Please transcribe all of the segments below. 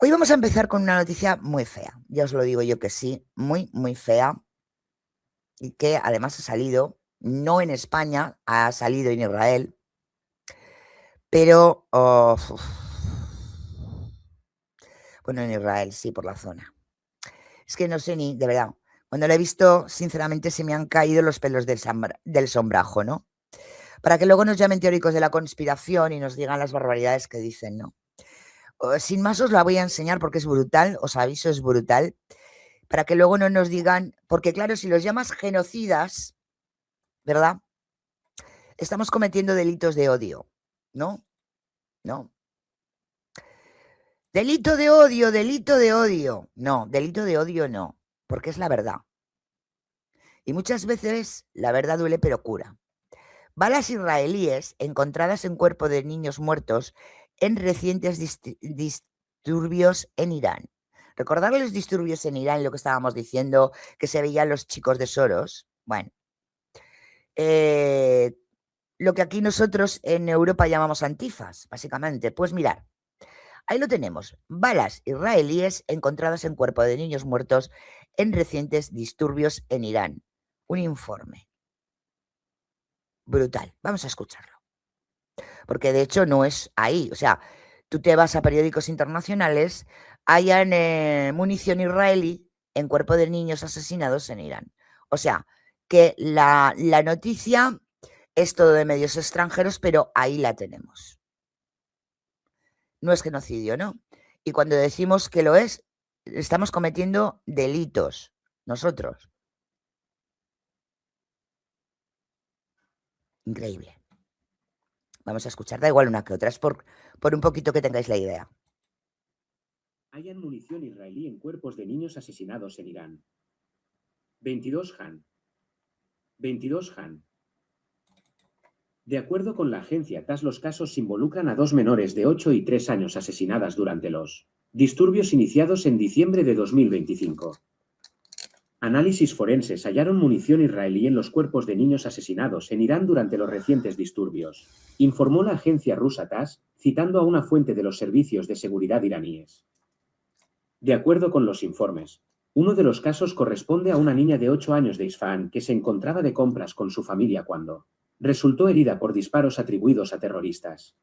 Hoy vamos a empezar con una noticia muy fea. Ya os lo digo yo que sí, muy, muy fea. Y que además ha salido, no en España, ha salido en Israel. Pero, bueno, en Israel, sí, por la zona. Es que no sé ni, de verdad, cuando la he visto, sinceramente, se me han caído los pelos del sombrajo, ¿no? Para que luego nos llamen teóricos de la conspiración y nos digan las barbaridades que dicen, ¿no? Sin más os la voy a enseñar porque es brutal, os aviso, es brutal, para que luego no nos digan, porque claro, si los llamas genocidas, ¿verdad? Estamos cometiendo delitos de odio, ¿no? ¿No? Delito de odio, delito de odio. No, delito de odio no, porque es la verdad. Y muchas veces la verdad duele pero cura. Balas israelíes encontradas en cuerpo de niños muertos en recientes disturbios en Irán. ¿Recordar los disturbios en Irán, lo que estábamos diciendo, que se veían los chicos de Soros? Bueno, lo que aquí nosotros en Europa llamamos antifas, básicamente. Pues mirar, ahí lo tenemos. Balas israelíes encontradas en cuerpo de niños muertos en recientes disturbios en Irán. Un informe. Brutal. Vamos a escucharlo. Porque de hecho no es ahí. O sea, tú te vas a periódicos internacionales, hayan munición israelí en cuerpo de niños asesinados en Irán. O sea, que la noticia es todo de medios extranjeros, pero ahí la tenemos. No es genocidio, ¿no? Y cuando decimos que lo es, estamos cometiendo delitos nosotros. Increíble. Vamos a escuchar, da igual una que otra, es por un poquito que tengáis la idea. Hayan munición israelí en cuerpos de niños asesinados en Irán. 22 Han. 22 Han. De acuerdo con la agencia TASS, los casos involucran a 2 menores de 8 y 3 años asesinadas durante los disturbios iniciados en diciembre de 2025. Análisis forenses hallaron munición israelí en los cuerpos de niños asesinados en Irán durante los recientes disturbios, informó la agencia rusa TASS, citando a una fuente de los servicios de seguridad iraníes. De acuerdo con los informes, uno de los casos corresponde a una niña de 8 años de Isfahan que se encontraba de compras con su familia cuando resultó herida por disparos atribuidos a terroristas.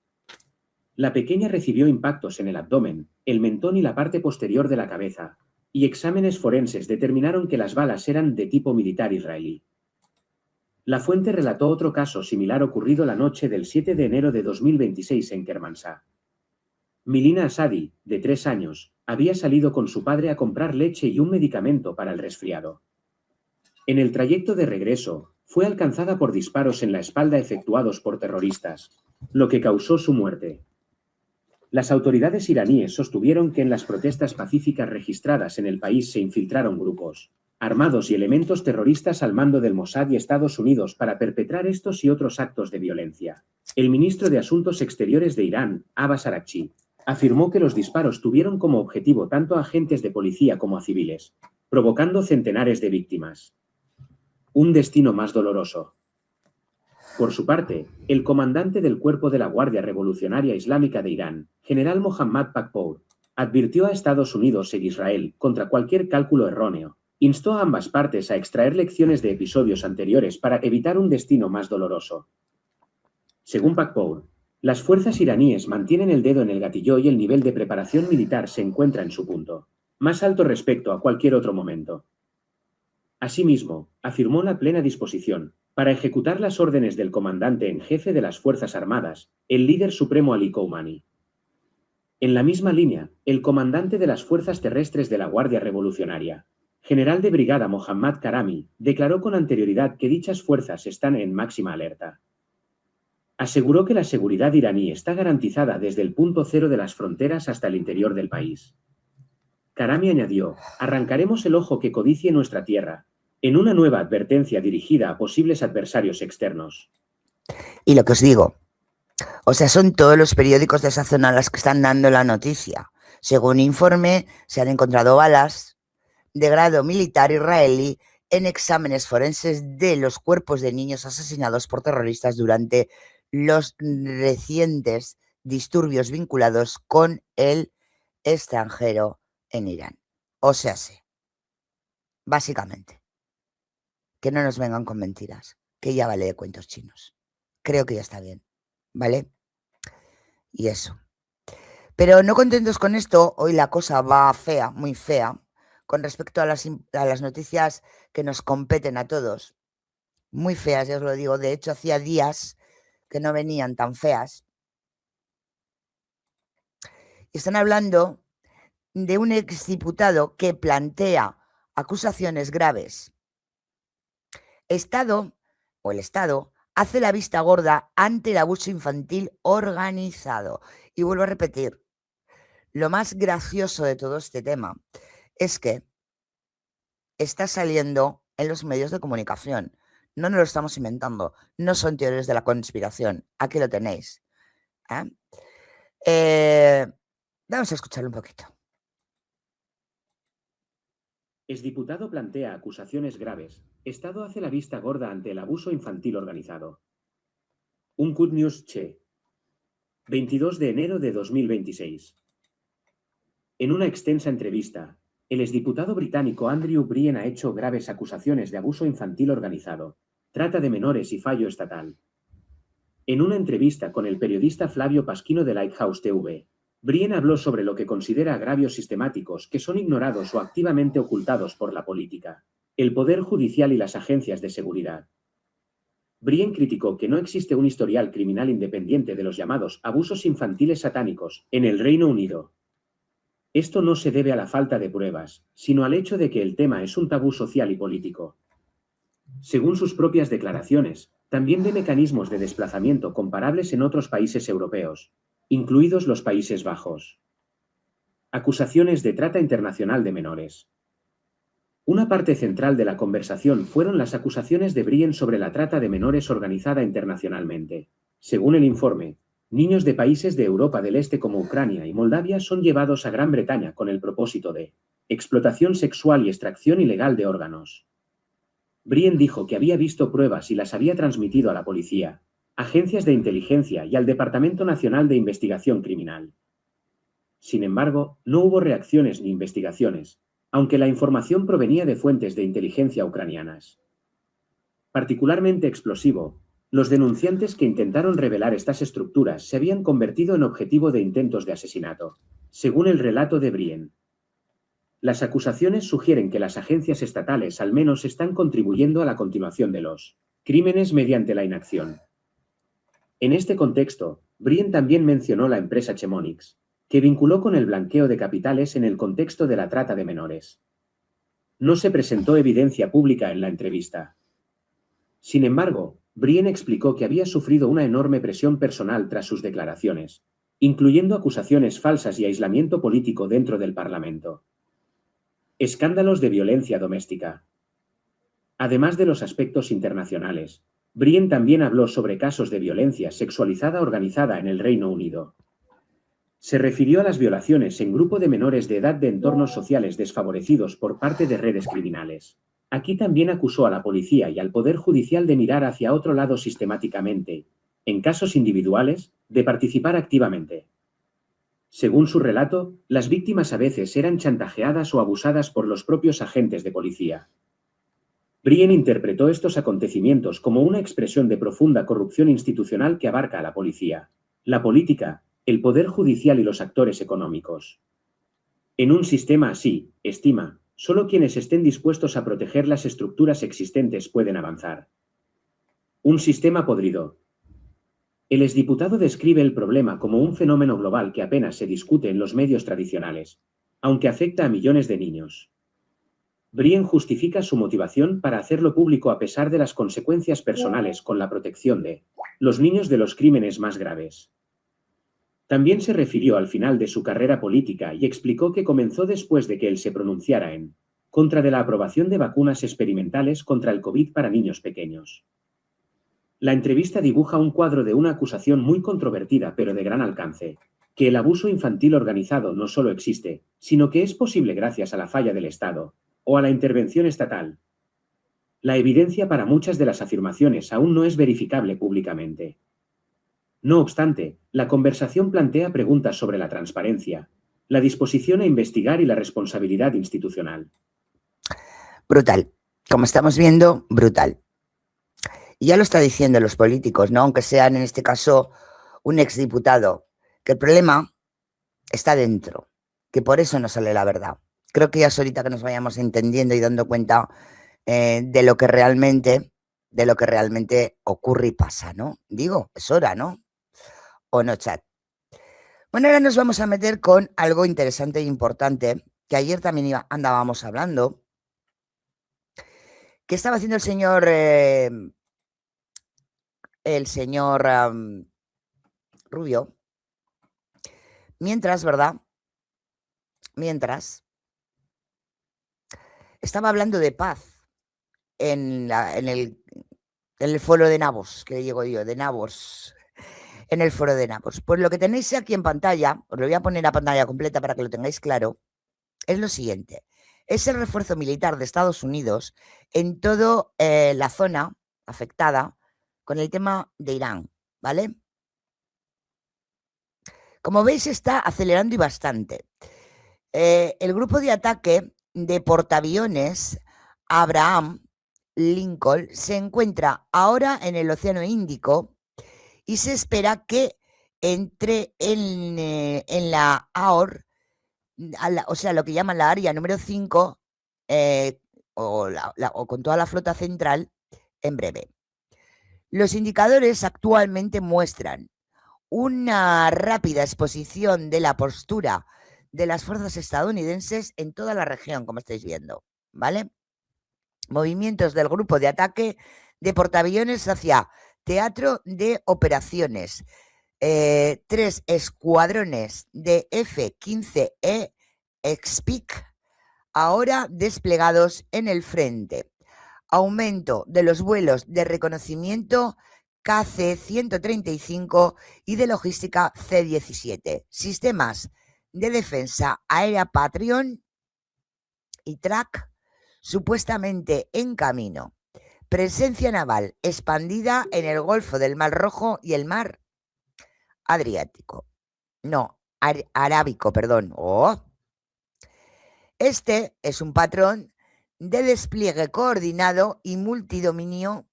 La pequeña recibió impactos en el abdomen, el mentón y la parte posterior de la cabeza, y exámenes forenses determinaron que las balas eran de tipo militar israelí. La fuente relató otro caso similar ocurrido la noche del 7 de enero de 2026 en Kermanshah. Milina Asadi, de 3 años, había salido con su padre a comprar leche y un medicamento para el resfriado. En el trayecto de regreso, fue alcanzada por disparos en la espalda efectuados por terroristas, lo que causó su muerte. Las autoridades iraníes sostuvieron que en las protestas pacíficas registradas en el país se infiltraron grupos armados y elementos terroristas al mando del Mossad y Estados Unidos para perpetrar estos y otros actos de violencia. El ministro de Asuntos Exteriores de Irán, Abbas Araghchi, afirmó que los disparos tuvieron como objetivo tanto a agentes de policía como a civiles, provocando centenares de víctimas. Un destino más doloroso. Por su parte, el comandante del Cuerpo de la Guardia Revolucionaria Islámica de Irán, general Mohammad Pakpour, advirtió a Estados Unidos e Israel contra cualquier cálculo erróneo. Instó a ambas partes a extraer lecciones de episodios anteriores para evitar un destino más doloroso. Según Pakpour, las fuerzas iraníes mantienen el dedo en el gatillo y el nivel de preparación militar se encuentra en su punto más alto respecto a cualquier otro momento. Asimismo, afirmó la plena disposición para ejecutar las órdenes del comandante en jefe de las Fuerzas Armadas, el líder supremo Ali Khamenei. En la misma línea, el comandante de las Fuerzas Terrestres de la Guardia Revolucionaria, general de brigada Mohammad Karami, declaró con anterioridad que dichas fuerzas están en máxima alerta. Aseguró que la seguridad iraní está garantizada desde el punto cero de las fronteras hasta el interior del país. Karami añadió: arrancaremos el ojo que codicie nuestra tierra, en una nueva advertencia dirigida a posibles adversarios externos. Y lo que os digo, o sea, son todos los periódicos de esa zona los que están dando la noticia. Según informe, se han encontrado balas de grado militar israelí en exámenes forenses de los cuerpos de niños asesinados por terroristas durante los recientes disturbios vinculados con el extranjero en Irán. O sea, sí, básicamente, que no nos vengan con mentiras, que ya vale de cuentos chinos. Creo que ya está bien, ¿vale? Y eso. Pero no contentos con esto, hoy la cosa va fea, muy fea, con respecto a las noticias que nos competen a todos. Muy feas, ya os lo digo. De hecho, hacía días que no venían tan feas. Están hablando de un exdiputado que plantea acusaciones graves. El Estado hace la vista gorda ante el abuso infantil organizado. Y vuelvo a repetir, lo más gracioso de todo este tema es que está saliendo en los medios de comunicación. No nos lo estamos inventando. No son teorías de la conspiración. Aquí lo tenéis. Vamos a escucharlo un poquito. Exdiputado plantea acusaciones graves. Estado hace la vista gorda ante el abuso infantil organizado. Un Good News Che. 22 de enero de 2026. En una extensa entrevista, el exdiputado británico Andrew Brien ha hecho graves acusaciones de abuso infantil organizado, trata de menores y fallo estatal. En una entrevista con el periodista Flavio Pasquino de Lighthouse TV, Brien habló sobre lo que considera agravios sistemáticos que son ignorados o activamente ocultados por la política, el Poder Judicial y las agencias de seguridad. Brien criticó que no existe un historial criminal independiente de los llamados abusos infantiles satánicos en el Reino Unido. Esto no se debe a la falta de pruebas, sino al hecho de que el tema es un tabú social y político. Según sus propias declaraciones, también de mecanismos de desplazamiento comparables en otros países europeos, incluidos los Países Bajos. Acusaciones de trata internacional de menores. Una parte central de la conversación fueron las acusaciones de Brien sobre la trata de menores organizada internacionalmente. Según el informe, niños de países de Europa del Este como Ucrania y Moldavia son llevados a Gran Bretaña con el propósito de explotación sexual y extracción ilegal de órganos. Brien dijo que había visto pruebas y las había transmitido a la policía, agencias de inteligencia y al Departamento Nacional de Investigación Criminal. Sin embargo, no hubo reacciones ni investigaciones, aunque la información provenía de fuentes de inteligencia ucranianas. Particularmente explosivo, los denunciantes que intentaron revelar estas estructuras se habían convertido en objetivo de intentos de asesinato, según el relato de Brien. Las acusaciones sugieren que las agencias estatales al menos están contribuyendo a la continuación de los crímenes mediante la inacción. En este contexto, Brien también mencionó la empresa Chemonics, que vinculó con el blanqueo de capitales en el contexto de la trata de menores. No se presentó evidencia pública en la entrevista. Sin embargo, Brien explicó que había sufrido una enorme presión personal tras sus declaraciones, incluyendo acusaciones falsas y aislamiento político dentro del Parlamento. Escándalos de violencia doméstica. Además de los aspectos internacionales, Brien también habló sobre casos de violencia sexualizada organizada en el Reino Unido. Se refirió a las violaciones en grupo de menores de edad de entornos sociales desfavorecidos por parte de redes criminales. Aquí también acusó a la policía y al Poder Judicial de mirar hacia otro lado sistemáticamente, en casos individuales, de participar activamente. Según su relato, las víctimas a veces eran chantajeadas o abusadas por los propios agentes de policía. Brien interpretó estos acontecimientos como una expresión de profunda corrupción institucional que abarca a la policía, la política, el Poder Judicial y los actores económicos. En un sistema así, estima, solo quienes estén dispuestos a proteger las estructuras existentes pueden avanzar. Un sistema podrido. El exdiputado describe el problema como un fenómeno global que apenas se discute en los medios tradicionales, aunque afecta a millones de niños. Brien justifica su motivación para hacerlo público a pesar de las consecuencias personales con la protección de los niños de los crímenes más graves. También se refirió al final de su carrera política y explicó que comenzó después de que él se pronunciara en contra de la aprobación de vacunas experimentales contra el COVID para niños pequeños. La entrevista dibuja un cuadro de una acusación muy controvertida pero de gran alcance, que el abuso infantil organizado no solo existe, sino que es posible gracias a la falla del Estado, o a la intervención estatal. La evidencia para muchas de las afirmaciones aún no es verificable públicamente. No obstante, la conversación plantea preguntas sobre la transparencia, La disposición a investigar y la responsabilidad institucional. Brutal. Como estamos viendo, brutal. Y ya lo está diciendo los políticos, ¿no? Aunque sean en este caso un exdiputado, que el problema está dentro, que por eso no sale la verdad. Creo que ya es ahorita que nos vayamos entendiendo y dando cuenta de lo que realmente ocurre y pasa, ¿no? Digo, es hora, ¿no? ¿O no, chat? Bueno, ahora nos vamos a meter con algo interesante e importante, que ayer también andábamos hablando, que estaba haciendo el señor Rubio, mientras, ¿verdad? Mientras estaba hablando de paz en el foro de Navos, que digo yo, de Navos, en el foro de Navos. Pues lo que tenéis aquí en pantalla, os lo voy a poner a pantalla completa para que lo tengáis claro, es lo siguiente. Es el refuerzo militar de Estados Unidos en toda la zona afectada con el tema de Irán, ¿vale? Como veis, está acelerando y bastante. El grupo de ataque de portaaviones Abraham Lincoln se encuentra ahora en el Océano Índico y se espera que entre en la AOR, o sea, lo que llaman la área número 5, o con toda la flota central en breve. Los indicadores actualmente muestran una rápida exposición de la postura de las fuerzas estadounidenses en toda la región, como estáis viendo, ¿vale? Movimientos del grupo de ataque de portaaviones hacia teatro de operaciones. 3 escuadrones de F-15E Expic ahora desplegados en el frente. Aumento de los vuelos de reconocimiento KC-135 y de logística C-17. Sistemas de defensa aérea Patriot y TRAC supuestamente en camino. Presencia naval expandida en el Golfo del Mar Rojo y el Mar Adriático. No, Arábico, perdón. Oh. Este es un patrón de despliegue coordinado y multidominio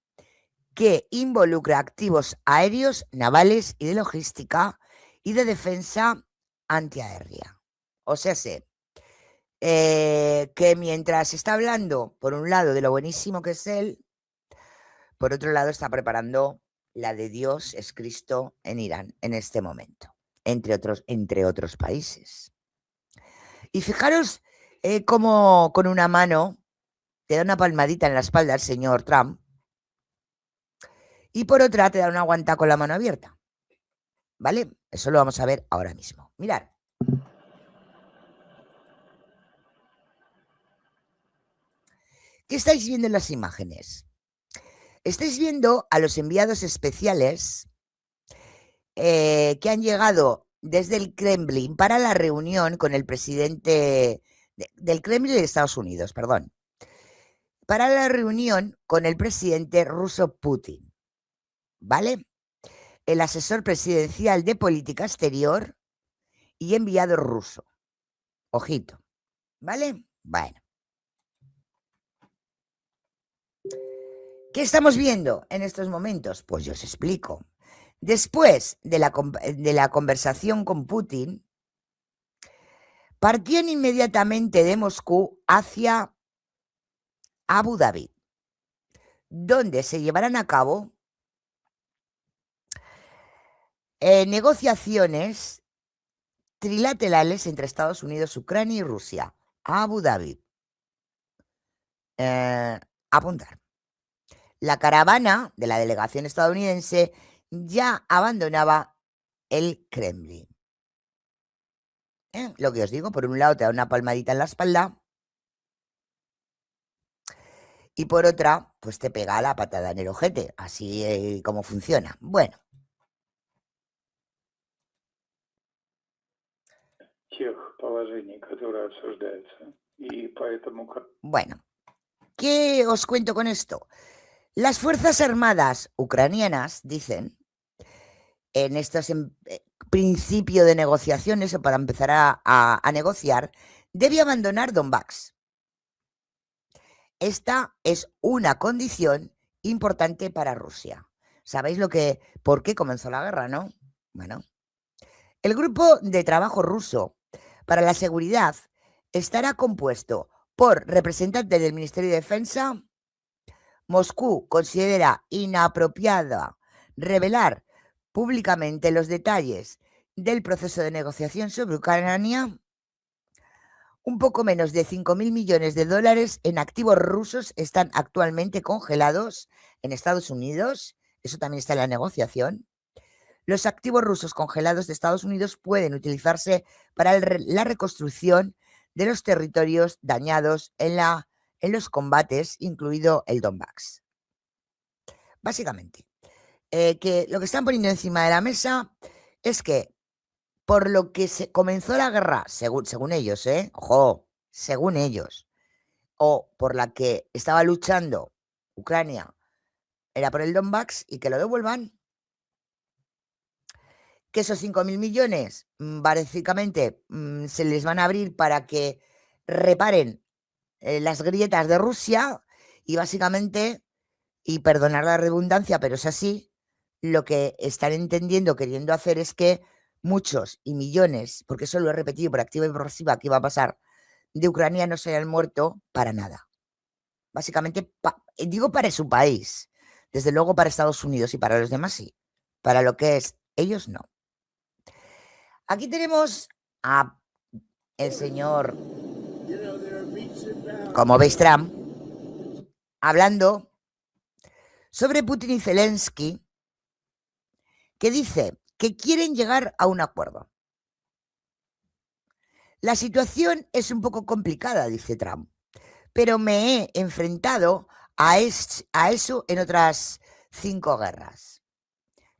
que involucra activos aéreos, navales y de logística y de defensa antiaérea. O sea, que mientras está hablando, por un lado, de lo buenísimo que es él, por otro lado está preparando la de Dios es Cristo en Irán en este momento, entre otros países. Y fijaros cómo con una mano te da una palmadita en la espalda el señor Trump y por otra te da una guanta con la mano abierta. ¿Vale? Eso lo vamos a ver ahora mismo. Mirad. ¿Qué estáis viendo en las imágenes? Estáis viendo a los enviados especiales que han llegado desde el Kremlin para la reunión con el presidente del Kremlin de Estados Unidos, perdón, para la reunión con el presidente ruso Putin, ¿vale? El asesor presidencial de política exterior y enviado ruso. Ojito, ¿vale? Bueno. ¿Qué estamos viendo en estos momentos? Pues yo os explico. Después de la conversación con Putin, partían inmediatamente de Moscú hacia Abu Dhabi, donde se llevarán a cabo negociaciones trilaterales entre Estados Unidos, Ucrania y Rusia. Abu Dhabi. Apuntar. La caravana de la delegación estadounidense ya abandonaba el Kremlin. Lo que os digo, por un lado te da una palmadita en la espalda y por otra, pues te pega la patada en el ojete. Así como funciona. Bueno. Bueno, ¿qué os cuento con esto? Las Fuerzas Armadas ucranianas dicen, principio de negociaciones o para empezar a negociar, debe abandonar Donbass. Esta es una condición importante para Rusia. ¿Sabéis por qué comenzó la guerra, no? Bueno, el grupo de trabajo ruso para la seguridad estará compuesto por representantes del Ministerio de Defensa. Moscú considera inapropiada revelar públicamente los detalles del proceso de negociación sobre Ucrania. Un poco menos de 5.000 millones de dólares en activos rusos están actualmente congelados en Estados Unidos. Eso también está en la negociación. Los activos rusos congelados de Estados Unidos pueden utilizarse para la reconstrucción de los territorios dañados en los combates, incluido el Donbass. Básicamente, que lo que están poniendo encima de la mesa es que por lo que se comenzó la guerra, según ellos, ojo, según ellos, o por la que estaba luchando Ucrania, era por el Donbass y que lo devuelvan, que esos 5.000 millones básicamente se les van a abrir para que reparen las grietas de Rusia y básicamente, y perdonar la redundancia, pero es así, lo que están entendiendo, queriendo hacer es que muchos y millones, porque eso lo he repetido por activa y por pasiva, que iba a pasar, de ucranianos se hayan muerto para nada. Básicamente, digo para su país, desde luego para Estados Unidos y para los demás sí, para lo que es ellos no. Aquí tenemos a el señor, como veis, Trump, hablando sobre Putin y Zelensky, que dice que quieren llegar a un acuerdo. La situación es un poco complicada, dice Trump, pero me he enfrentado a eso en otras 5 guerras.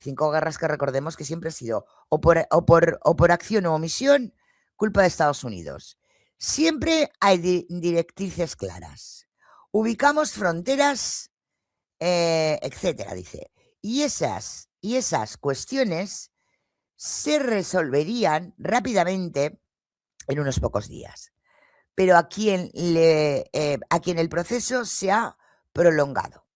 5 guerras que recordemos que siempre ha sido o por acción o omisión culpa de Estados Unidos. Siempre hay directrices claras. Ubicamos fronteras, etcétera, dice. Y esas cuestiones se resolverían rápidamente en unos pocos días. Pero a quien el proceso se ha prolongado.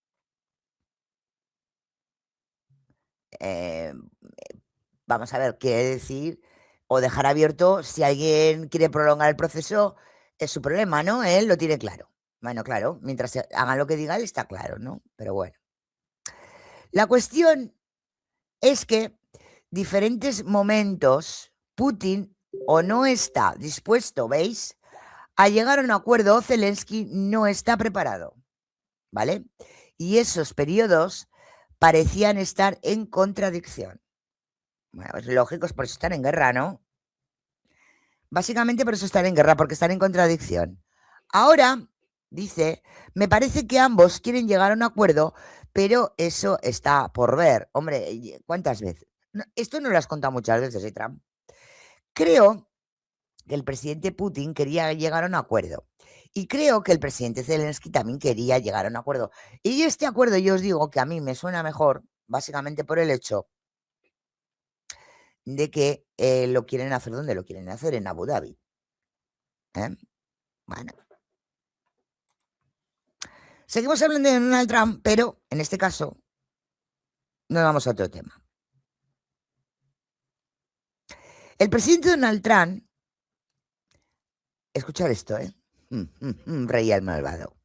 Vamos a ver, quiere decir, o dejar abierto, si alguien quiere prolongar el proceso, es su problema, ¿no? Él lo tiene claro. Bueno, claro, mientras hagan lo que diga, él está claro, ¿no? Pero bueno. La cuestión es que diferentes momentos Putin o no está dispuesto, ¿veis?, a llegar a un acuerdo, o Zelensky no está preparado, ¿vale? Y esos periodos parecían estar en contradicción. Bueno, es lógico, es por eso están en guerra, ¿no? Básicamente por eso están en guerra, porque están en contradicción. Ahora, dice, me parece que ambos quieren llegar a un acuerdo, pero eso está por ver. Hombre, ¿cuántas veces? No, esto no lo has contado muchas veces, Trump. Creo que el presidente Putin quería llegar a un acuerdo. Y creo que el presidente Zelensky también quería llegar a un acuerdo. Y este acuerdo, yo os digo que a mí me suena mejor, básicamente por el hecho de que lo quieren hacer donde lo quieren hacer, en Abu Dhabi. Bueno. Seguimos hablando de Donald Trump, pero en este caso nos vamos a otro tema. El presidente Donald Trump, escuchad esto, rey el malvado,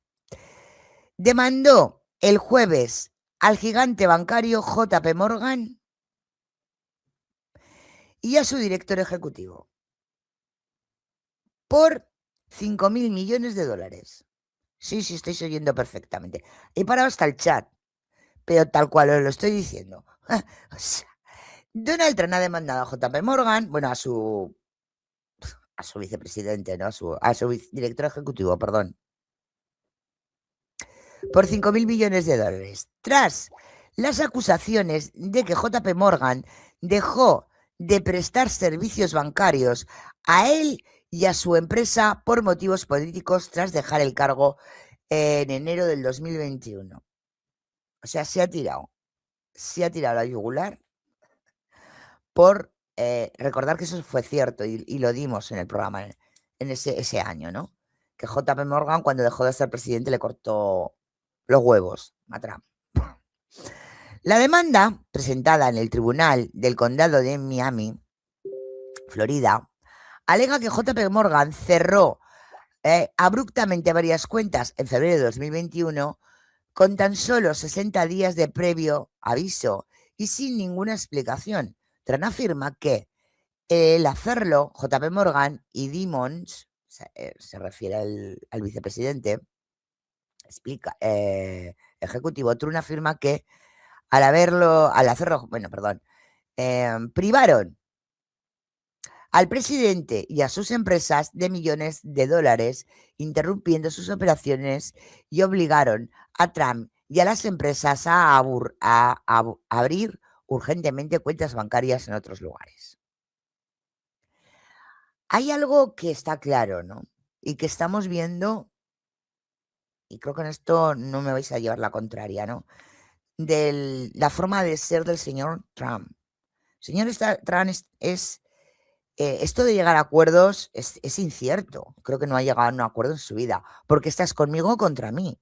demandó el jueves al gigante bancario JP Morgan y a su director ejecutivo por 5.000 millones de dólares. Sí, estáis oyendo perfectamente. He parado hasta el chat, pero tal cual os lo estoy diciendo. O sea, Donald Trump ha demandado a JP Morgan, bueno, a su vicepresidente, ¿no? A su director ejecutivo, perdón, por 5.000 millones de dólares, tras las acusaciones de que JP Morgan dejó de prestar servicios bancarios a él y a su empresa por motivos políticos tras dejar el cargo en enero del 2021. O sea, se ha tirado la yugular por recordar que eso fue cierto y lo dimos en el programa en ese año, ¿no? Que JP Morgan, cuando dejó de ser presidente, le cortó los huevos a Trump. La demanda presentada en el Tribunal del Condado de Miami, Florida, alega que JP Morgan cerró abruptamente varias cuentas en febrero de 2021 con tan solo 60 días de previo aviso y sin ninguna explicación. Trump afirma que el hacerlo, JP Morgan y Demons, se refiere al vicepresidente, explica, ejecutivo, Trump afirma que al hacerlo, bueno, perdón, privaron al presidente y a sus empresas de millones de dólares, interrumpiendo sus operaciones y obligaron a Trump y a las empresas a abrir urgentemente cuentas bancarias en otros lugares. Hay algo que está claro, ¿no? Y que estamos viendo, y creo que en esto no me vais a llevar la contraria, ¿no? De la forma de ser del señor Trump. El señor Trump esto de llegar a acuerdos es incierto. Creo que no ha llegado a un acuerdo en su vida, porque estás conmigo o contra mí,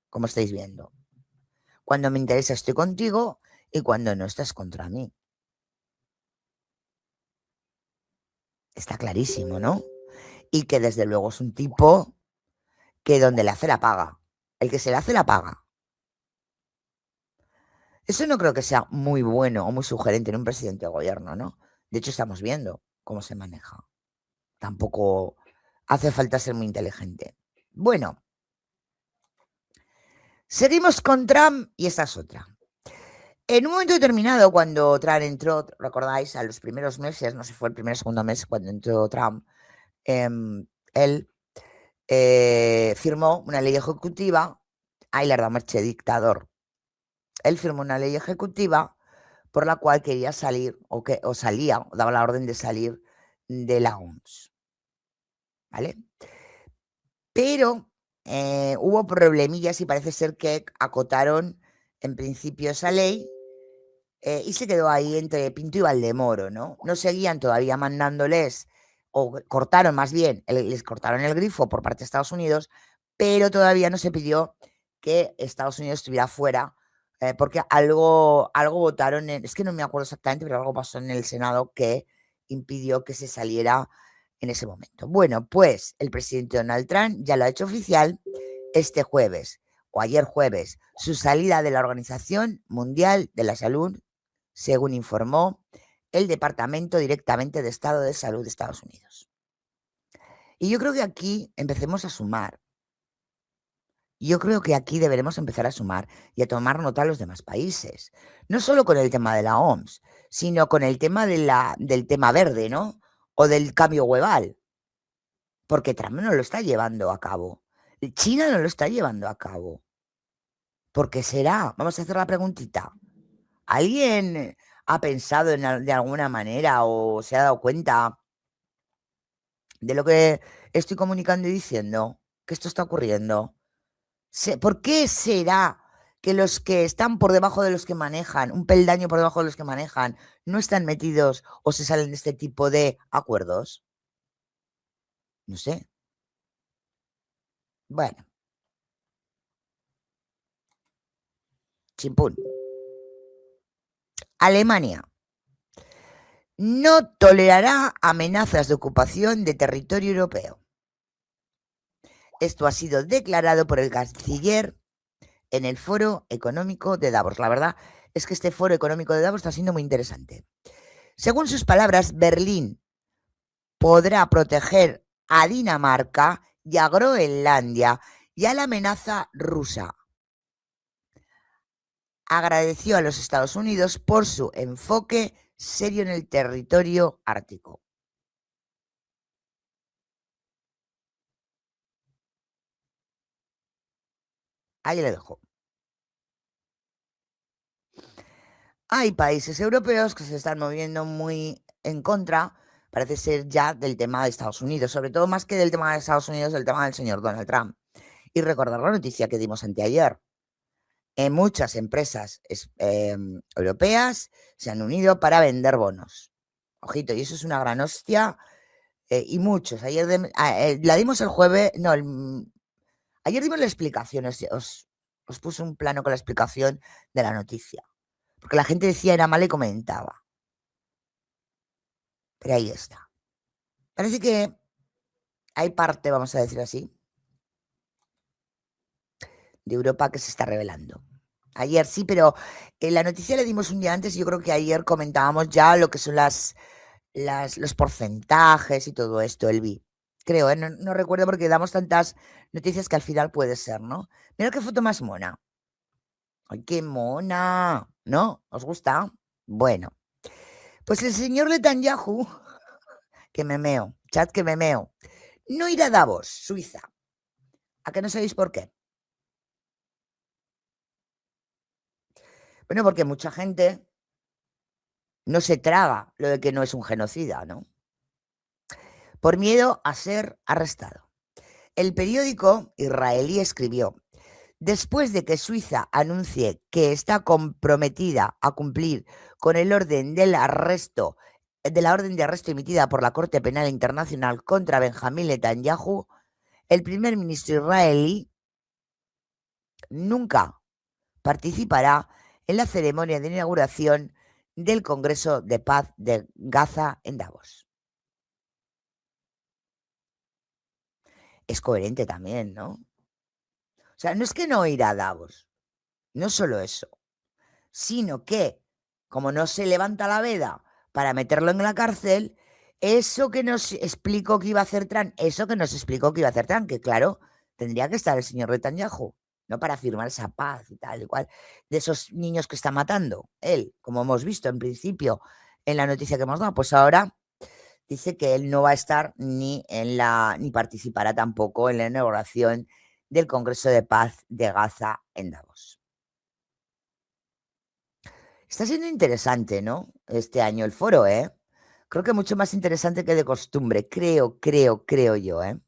como estáis viendo. Cuando me interesa estoy contigo y cuando no estás contra mí. Está clarísimo, ¿no? Y que desde luego es un tipo que donde le hace la paga. El que se le hace la paga. Eso no creo que sea muy bueno o muy sugerente en un presidente de gobierno, ¿no? De hecho, estamos viendo cómo se maneja. Tampoco hace falta ser muy inteligente. Bueno, seguimos con Trump y esta es otra. En un momento determinado, cuando Trump entró, recordáis, a los primeros meses, no sé si fue el primer o segundo mes cuando entró Trump, él firmó una ley ejecutiva, ahí le damos dictador. Él firmó una ley ejecutiva por la cual quería salir, o daba la orden de salir de la OMS. ¿Vale? Pero hubo problemillas y parece ser que acotaron en principio esa ley y se quedó ahí entre Pinto y Valdemoro, ¿no? No seguían todavía mandándoles, o cortaron más bien, les cortaron el grifo por parte de Estados Unidos, pero todavía no se pidió que Estados Unidos estuviera fuera, porque algo votaron, es que no me acuerdo exactamente, pero algo pasó en el Senado que impidió que se saliera en ese momento. Bueno, pues el presidente Donald Trump ya lo ha hecho oficial este jueves, o ayer jueves, su salida de la Organización Mundial de la Salud, según informó el Departamento directamente de Estado de Salud de Estados Unidos. Y yo creo que aquí empecemos a sumar. Yo creo que aquí deberemos empezar a sumar y a tomar nota a los demás países. No solo con el tema de la OMS, sino con el tema del tema verde, ¿no? O del cambio global. Porque Trump no lo está llevando a cabo. China no lo está llevando a cabo. ¿Por qué será? Vamos a hacer la preguntita. ¿Alguien ha pensado de alguna manera o se ha dado cuenta de lo que estoy comunicando y diciendo? Que esto está ocurriendo. ¿Por qué será que los que están por debajo de los que manejan, un peldaño por debajo de los que manejan, no están metidos o se salen de este tipo de acuerdos? No sé. Bueno, chimpún. Alemania no tolerará amenazas de ocupación de territorio europeo. Esto ha sido declarado por el canciller en el Foro Económico de Davos. La verdad es que este Foro Económico de Davos está siendo muy interesante. Según sus palabras, Berlín podrá proteger a Dinamarca y a Groenlandia y a la amenaza rusa. Agradeció a los Estados Unidos por su enfoque serio en el territorio ártico. Ahí le dejo. Hay países europeos que se están moviendo muy en contra, parece ser ya del tema de Estados Unidos, sobre todo más que del tema de Estados Unidos, del tema del señor Donald Trump. Y recordar la noticia que dimos anteayer. Muchas empresas europeas se han unido para vender bonos. Ojito, y eso es una gran hostia. Y muchos. Ayer la dimos el jueves, no, ayer dimos la explicación, os puse un plano con la explicación de la noticia. Porque la gente decía era mal y comentaba. Pero ahí está. Parece que hay parte, vamos a decir así, de Europa que se está revelando. Ayer sí, pero la noticia la dimos un día antes y yo creo que ayer comentábamos ya lo que son los porcentajes y todo esto, Elvi. Creo, ¿eh? No recuerdo porque damos tantas noticias que al final puede ser, ¿no? Mira qué foto más mona. ¡Ay, qué mona! ¿No? ¿Os gusta? Bueno, pues el señor Netanyahu, que me meo, chat que me meo, no irá a Davos, Suiza. ¿A qué no sabéis por qué? Bueno, porque mucha gente no se traga lo de que no es un genocida, ¿no? Por miedo a ser arrestado. El periódico israelí escribió: después de que Suiza anuncie que está comprometida a cumplir con el orden del arresto, de la orden de arresto emitida por la Corte Penal Internacional contra Benjamín Netanyahu, el primer ministro israelí nunca participará en la ceremonia de inauguración del Congreso de Paz de Gaza en Davos. Es coherente también, ¿no? O sea, no es que no irá a Davos, no solo eso, sino que, como no se levanta la veda para meterlo en la cárcel, eso que nos explicó que iba a hacer Trump, que claro, tendría que estar el señor Netanyahu, ¿no? Para firmar esa paz y tal y cual, de esos niños que está matando él, como hemos visto en principio en la noticia que hemos dado, pues ahora dice que él no va a estar ni participará tampoco en la inauguración del Congreso de Paz de Gaza en Davos. Está siendo interesante, ¿no? Este año el foro, ¿eh? Creo que mucho más interesante que de costumbre, creo yo, ¿eh?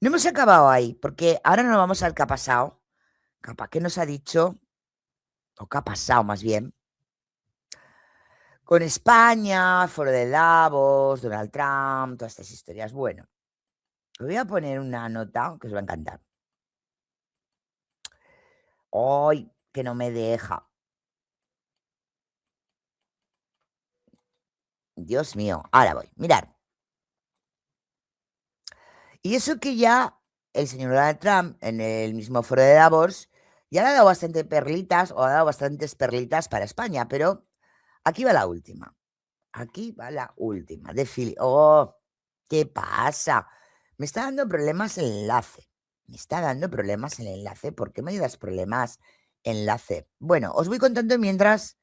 No hemos acabado ahí, porque ahora nos vamos al que ha pasado. Capaz que nos ha dicho, o que ha pasado más bien, con España, foro de Davos, Donald Trump, todas estas historias. Bueno, os voy a poner una nota que os va a encantar. ¡Ay, que no me deja! Dios mío, ahora voy. Mirad. Y eso que ya el señor Donald Trump, en el mismo foro de Davos, ya le ha dado bastante perlitas, o ha dado bastantes perlitas para España, pero aquí va la última. Aquí va la última de Philly. ¡Oh! ¿Qué pasa? Me está dando problemas el enlace. Me está dando problemas el enlace. ¿Por qué me das problemas enlace? Bueno, os voy contando mientras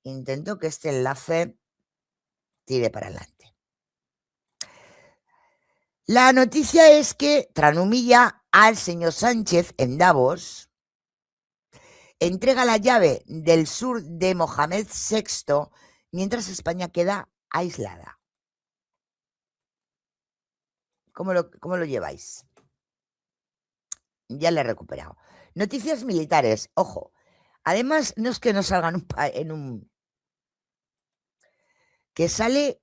intento que este enlace tire para adelante. La noticia es que Trump humilla al señor Sánchez en Davos, entrega la llave del sur de Mohamed VI mientras España queda aislada. ¿Cómo lo lleváis? Ya le he recuperado. Noticias militares, ojo. Además, no es que no salgan en un... que sale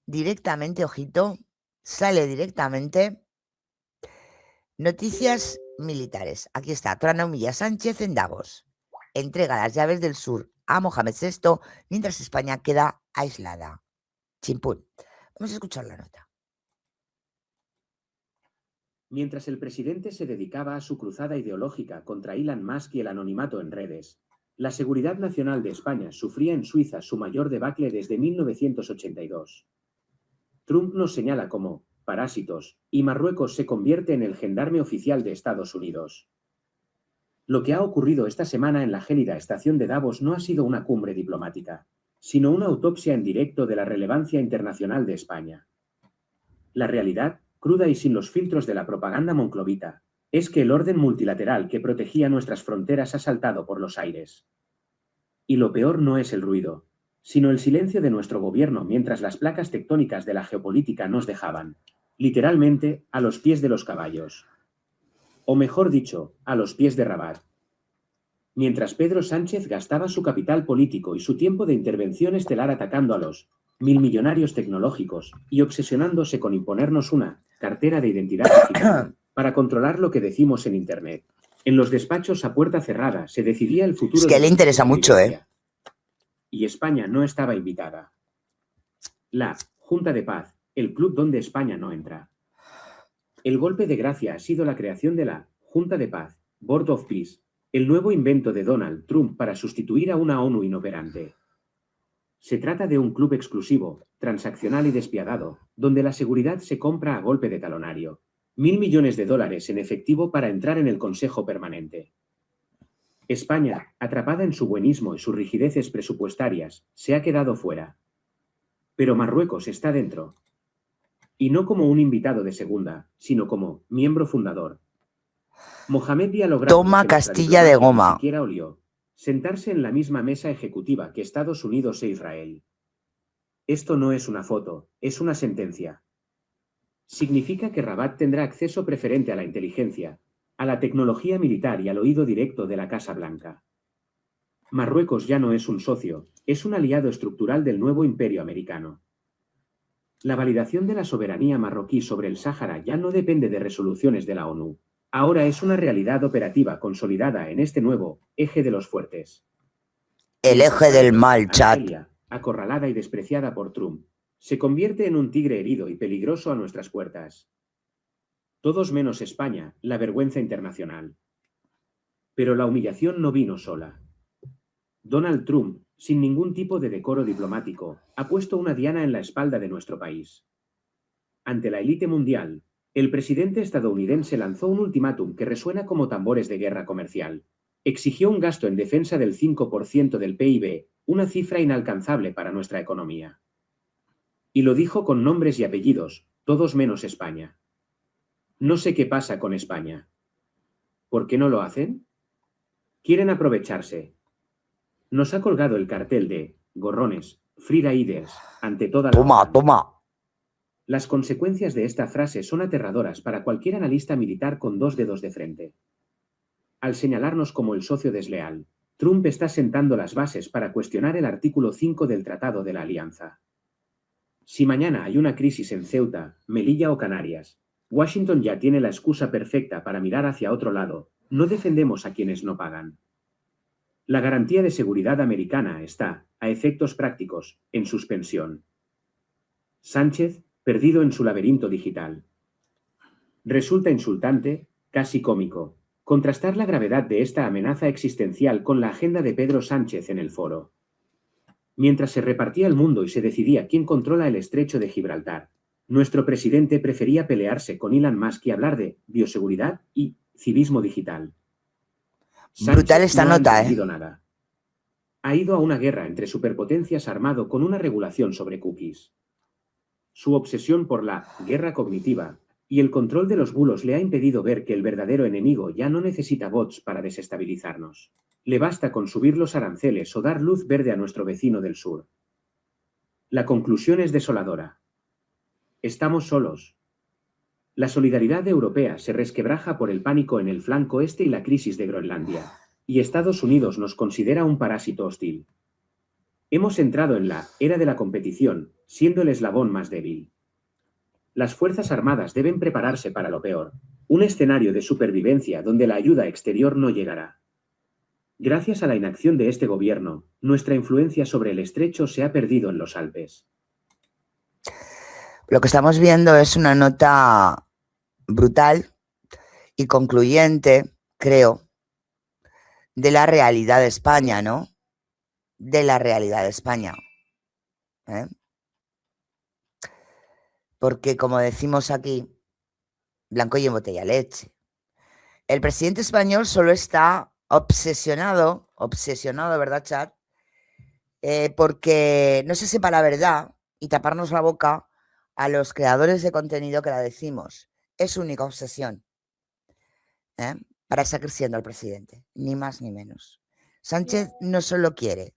directamente, ojito, sale directamente noticias militares. Aquí está, Trump humilla a Sánchez en Davos. Entrega las llaves del sur a Mohamed VI mientras España queda aislada. Chimpún. Vamos a escuchar la nota. Mientras el presidente se dedicaba a su cruzada ideológica contra Elon Musk y el anonimato en redes, la seguridad nacional de España sufría en Suiza su mayor debacle desde 1982. Trump nos señala como parásitos, y Marruecos se convierte en el gendarme oficial de Estados Unidos. Lo que ha ocurrido esta semana en la gélida estación de Davos no ha sido una cumbre diplomática, sino una autopsia en directo de la relevancia internacional de España. La realidad, cruda y sin los filtros de la propaganda monclovita, es que el orden multilateral que protegía nuestras fronteras ha saltado por los aires. Y lo peor no es el ruido, sino el silencio de nuestro gobierno mientras las placas tectónicas de la geopolítica nos dejaban, literalmente, a los pies de los caballos. O mejor dicho, a los pies de Rabat. Mientras Pedro Sánchez gastaba su capital político y su tiempo de intervención estelar atacando a los millonarios tecnológicos y obsesionándose con imponernos una cartera de identidad digital para controlar lo que decimos en Internet. En los despachos a puerta cerrada se decidía el futuro. Es que de le interesa mucho, Y España no estaba invitada. La Junta de Paz, el club donde España no entra. El golpe de gracia ha sido la creación de la Junta de Paz, Board of Peace, el nuevo invento de Donald Trump para sustituir a una ONU inoperante. Se trata de un club exclusivo, transaccional y despiadado, donde la seguridad se compra a golpe de talonario. $1.000 millones en efectivo para entrar en el Consejo Permanente. España, atrapada en su buenismo y sus rigideces presupuestarias, se ha quedado fuera. Pero Marruecos está dentro. Y no como un invitado de segunda, sino como miembro fundador. Mohamed ha logrado Toma que nuestra Castilla de diplomacia goma. ni siquiera olió sentarse en la misma mesa ejecutiva que Estados Unidos e Israel. Esto no es una foto, es una sentencia. Significa que Rabat tendrá acceso preferente a la inteligencia, a la tecnología militar y al oído directo de la Casa Blanca. Marruecos ya no es un socio, es un aliado estructural del nuevo imperio americano. La validación de la soberanía marroquí sobre el Sáhara ya no depende de resoluciones de la ONU. Ahora es una realidad operativa consolidada en este nuevo eje de los fuertes. El eje del mal, chat. Argelia, acorralada y despreciada por Trump, se convierte en un tigre herido y peligroso a nuestras puertas. Todos menos España, la vergüenza internacional. Pero la humillación no vino sola. Donald Trump, sin ningún tipo de decoro diplomático, ha puesto una diana en la espalda de nuestro país. Ante la élite mundial, el presidente estadounidense lanzó un ultimátum que resuena como tambores de guerra comercial. Exigió un gasto en defensa del 5% del PIB, una cifra inalcanzable para nuestra economía. Y lo dijo con nombres y apellidos, todos menos España. No sé qué pasa con España. ¿Por qué no lo hacen? Quieren aprovecharse. Nos ha colgado el cartel de gorrones, free riders, ante toda la OTAN. Toma. Las consecuencias de esta frase son aterradoras para cualquier analista militar con dos dedos de frente. Al señalarnos como el socio desleal, Trump está sentando las bases para cuestionar el artículo 5 del Tratado de la Alianza. Si mañana hay una crisis en Ceuta, Melilla o Canarias, Washington ya tiene la excusa perfecta para mirar hacia otro lado. No defendemos a quienes no pagan. La garantía de seguridad americana está, a efectos prácticos, en suspensión. Sánchez, perdido en su laberinto digital. Resulta insultante, casi cómico, contrastar la gravedad de esta amenaza existencial con la agenda de Pedro Sánchez en el foro. Mientras se repartía el mundo y se decidía quién controla el estrecho de Gibraltar, nuestro presidente prefería pelearse con Elon Musk y hablar de bioseguridad y civismo digital. Brutal esta no nota, ha entendido nada. Ha ido a una guerra entre superpotencias armado con una regulación sobre cookies. Su obsesión por la guerra cognitiva y el control de los bulos le ha impedido ver que el verdadero enemigo ya no necesita bots para desestabilizarnos. Le basta con subir los aranceles o dar luz verde a nuestro vecino del sur. La conclusión es desoladora. Estamos solos. La solidaridad europea se resquebraja por el pánico en el flanco este y la crisis de Groenlandia. Y Estados Unidos nos considera un parásito hostil. Hemos entrado en la era de la competición, siendo el eslabón más débil. Las Fuerzas Armadas deben prepararse para lo peor, un escenario de supervivencia donde la ayuda exterior no llegará. Gracias a la inacción de este gobierno, nuestra influencia sobre el estrecho se ha perdido en los Alpes. Lo que estamos viendo es una nota brutal y concluyente, creo, de la realidad de España, ¿no? De la realidad de España. Porque, como decimos aquí, blanco y en botella leche. El presidente español solo está obsesionado, ¿verdad, chat? Porque no se sepa la verdad y taparnos la boca a los creadores de contenido que la decimos. Es su única obsesión. Para estar creciendo al presidente, ni más ni menos. Sánchez no solo quiere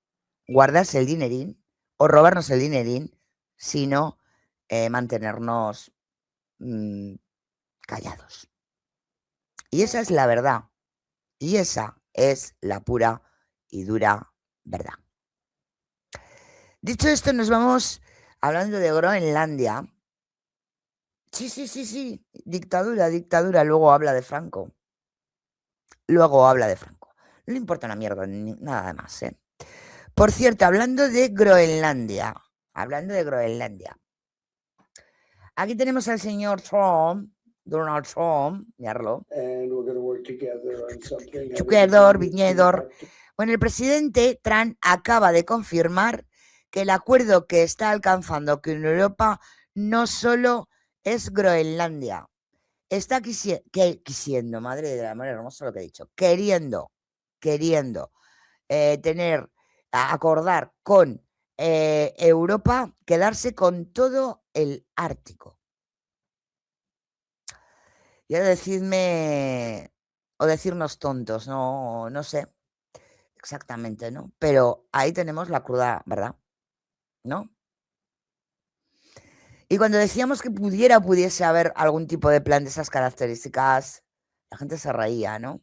guardarse el dinerín o robarnos el dinerín, sino mantenernos callados. Y esa es la verdad. Y esa es la pura y dura verdad. Dicho esto, nos vamos hablando de Groenlandia. Sí, dictadura, luego habla de Franco. No le importa una mierda, nada más, ¿eh? Por cierto, hablando de Groenlandia, aquí tenemos al señor Trump, Donald Trump, mirarlo. Viñedor. Bueno, el presidente Trump acaba de confirmar que el acuerdo que está alcanzando con Europa no solo es Groenlandia, está quisiendo, madre de la madre hermosa lo que he dicho, queriendo acordar con Europa quedarse con todo el Ártico. Y ahora decidme, o decirnos tontos, no sé exactamente, ¿no? Pero ahí tenemos la cruda, ¿verdad? ¿No? Y cuando decíamos que pudiese haber algún tipo de plan de esas características, la gente se reía, ¿no?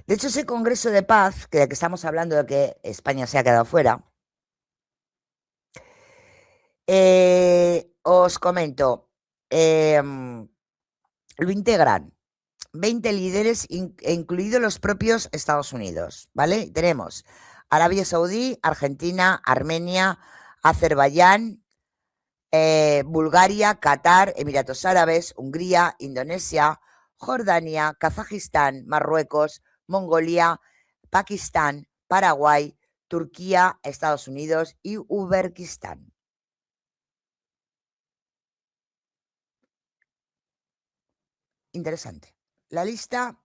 De hecho, ese Congreso de Paz, de que estamos hablando de que España se ha quedado fuera, os comento, lo integran 20 líderes, incluidos los propios Estados Unidos, ¿vale? Tenemos Arabia Saudí, Argentina, Armenia, Azerbaiyán, Bulgaria, Qatar, Emiratos Árabes, Hungría, Indonesia, Jordania, Kazajistán, Marruecos, Mongolia, Pakistán, Paraguay, Turquía, Estados Unidos y Uzbekistán. Interesante. La lista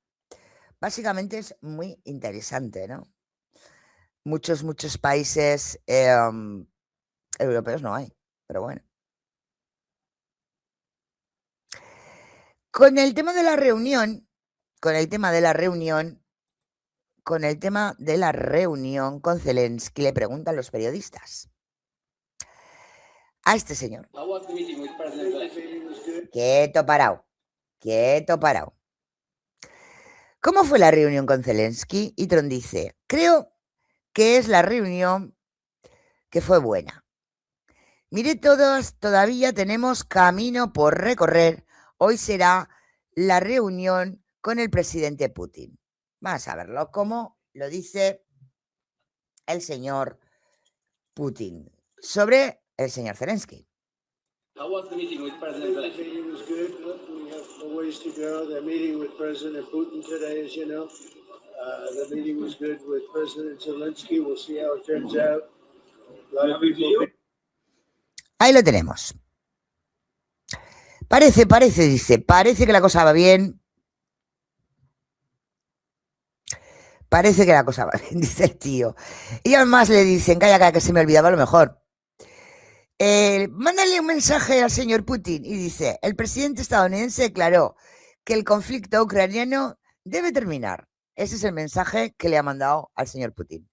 básicamente es muy interesante, ¿no? Muchos países europeos no hay, pero bueno. Con el tema de la reunión con Zelensky, le preguntan los periodistas a este señor. Quieto parado. ¿Cómo fue la reunión con Zelensky? Y Trump dice, creo que es la reunión que fue buena. Mire, todos todavía tenemos camino por recorrer. Hoy será la reunión con el presidente Putin. Vamos a verlo cómo lo dice el señor Putin sobre el señor Zelensky. How was the meeting with President Zelensky? The meeting was good. We have a ways to go. The meeting with President Putin today, as you know. The meeting was good with President Zelensky. We'll see how it turns out. A lot of people... Ahí lo tenemos. Parece que la cosa va bien. Parece que la cosa va bien, dice el tío. Y además le dicen, calla, que se me olvidaba lo mejor. Mándale un mensaje al señor Putin y dice, el presidente estadounidense declaró que el conflicto ucraniano debe terminar. Ese es el mensaje que le ha mandado al señor Putin.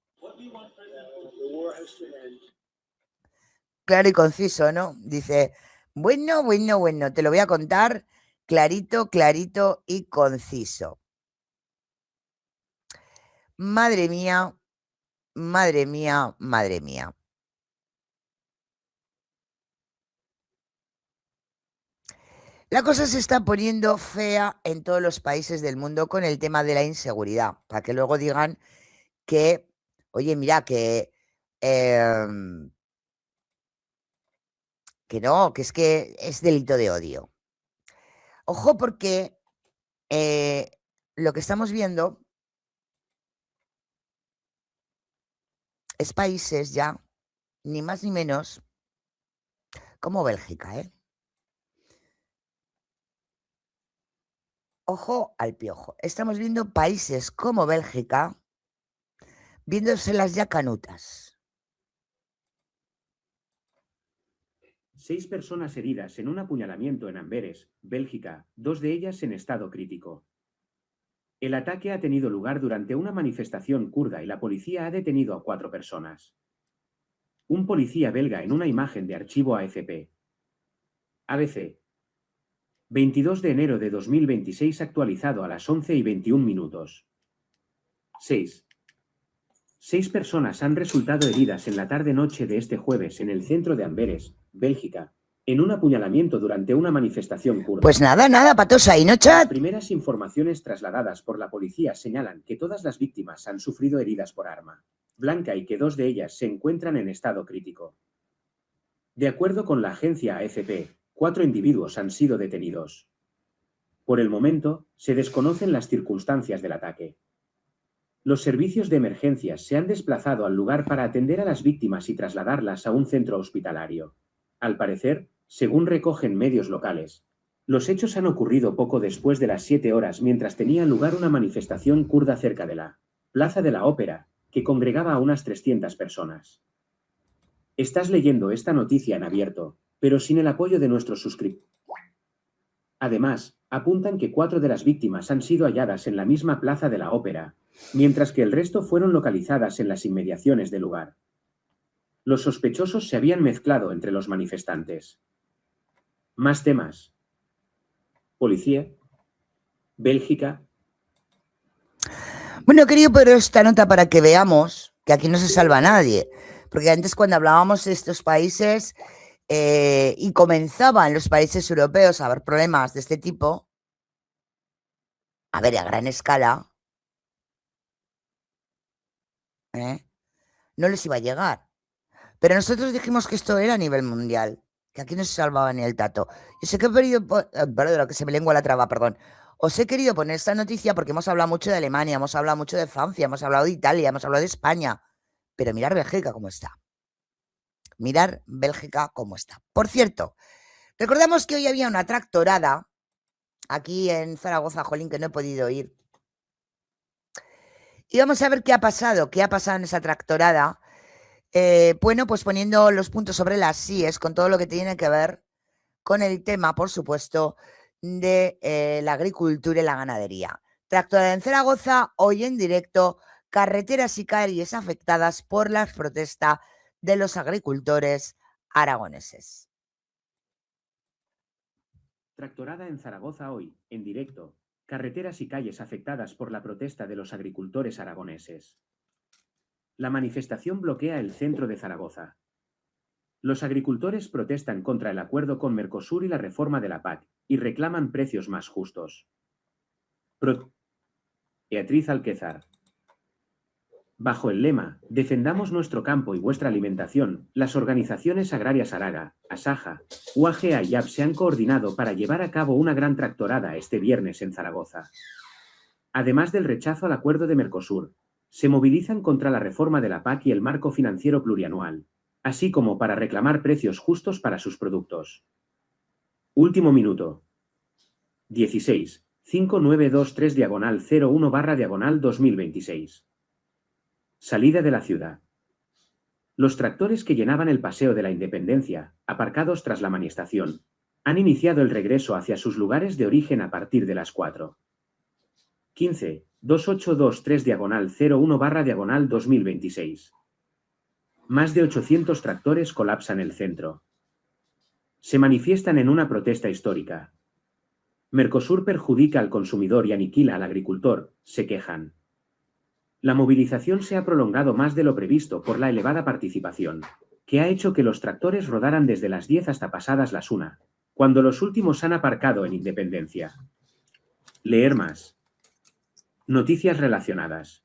Claro y conciso, ¿no? Dice, bueno, te lo voy a contar clarito y conciso. Madre mía. La cosa se está poniendo fea en todos los países del mundo con el tema de la inseguridad, para que luego digan que, oye, mira, que no, que es delito de odio. Ojo, porque lo que estamos viendo es países ya, ni más ni menos, como Bélgica, ¿eh? Ojo al piojo. Estamos viendo países como Bélgica viéndoselas ya canutas. 6 personas heridas en un apuñalamiento en Amberes, Bélgica, 2 de ellas en estado crítico. El ataque ha tenido lugar durante una manifestación kurda y la policía ha detenido a 4 personas. Un policía belga en una imagen de archivo AFP. ABC. 22 de enero de 2026 actualizado a las 11:21. 6. 6 personas han resultado heridas en la tarde-noche de este jueves en el centro de Amberes, Bélgica, en un apuñalamiento durante una manifestación kurda. Pues nada, Patosa, ¿y no Las chat? primeras informaciones trasladadas por la policía señalan que todas las víctimas han sufrido heridas por arma blanca y que 2 de ellas se encuentran en estado crítico. De acuerdo con la agencia AFP, 4 individuos han sido detenidos. Por el momento, se desconocen las circunstancias del ataque. Los servicios de emergencias se han desplazado al lugar para atender a las víctimas y trasladarlas a un centro hospitalario. Al parecer, según recogen medios locales, los hechos han ocurrido poco después de las 7 horas mientras tenía lugar una manifestación kurda cerca de la Plaza de la Ópera, que congregaba a unas 300 personas. Estás leyendo esta noticia en abierto, pero sin el apoyo de nuestros suscriptores. Además, apuntan que 4 de las víctimas han sido halladas en la misma Plaza de la Ópera, mientras que el resto fueron localizadas en las inmediaciones del lugar. Los sospechosos se habían mezclado entre los manifestantes. Más temas. Policía. Bélgica. Bueno, querido, pero esta nota para que veamos que aquí no se salva nadie. Porque antes cuando hablábamos de estos países y comenzaban los países europeos a haber problemas de este tipo, a ver, a gran escala, no les iba a llegar. Pero nosotros dijimos que esto era a nivel mundial, que aquí no se salvaba ni el tato. Yo sé que he querido... Perdón, que se me lengua la traba, perdón. Os he querido poner esta noticia porque hemos hablado mucho de Alemania, hemos hablado mucho de Francia, hemos hablado de Italia, hemos hablado de España. Pero mirar Bélgica cómo está. Mirar Bélgica cómo está. Por cierto, recordamos que hoy había una tractorada aquí en Zaragoza, jolín, que no he podido ir. Y vamos a ver qué ha pasado en esa tractorada. Bueno, pues poniendo los puntos sobre las síes con todo lo que tiene que ver con el tema, por supuesto, de la agricultura y la ganadería. Tractorada en Zaragoza, hoy en directo, carreteras y calles afectadas por la protesta de los agricultores aragoneses. Tractorada en Zaragoza hoy, en directo, carreteras y calles afectadas por la protesta de los agricultores aragoneses. La manifestación bloquea el centro de Zaragoza. Los agricultores protestan contra el acuerdo con Mercosur y la reforma de la PAC, y reclaman precios más justos. Beatriz Alquézar. Bajo el lema, defendamos nuestro campo y vuestra alimentación, las organizaciones agrarias Araga, Asaja, UAGA y YAP se han coordinado para llevar a cabo una gran tractorada este viernes en Zaragoza. Además del rechazo al acuerdo de Mercosur, se movilizan contra la reforma de la PAC y el marco financiero plurianual, así como para reclamar precios justos para sus productos. Último minuto. 16. 5923/01/2026. Salida de la ciudad. Los tractores que llenaban el Paseo de la Independencia, aparcados tras la manifestación, han iniciado el regreso hacia sus lugares de origen a partir de las 4. 15. 2823/01/2026. Más de 800 tractores colapsan el centro. Se manifiestan en una protesta histórica. Mercosur perjudica al consumidor y aniquila al agricultor, se quejan. La movilización se ha prolongado más de lo previsto por la elevada participación, que ha hecho que los tractores rodaran desde las 10 hasta pasadas las 1, cuando los últimos han aparcado en Independencia. Leer más. Noticias relacionadas.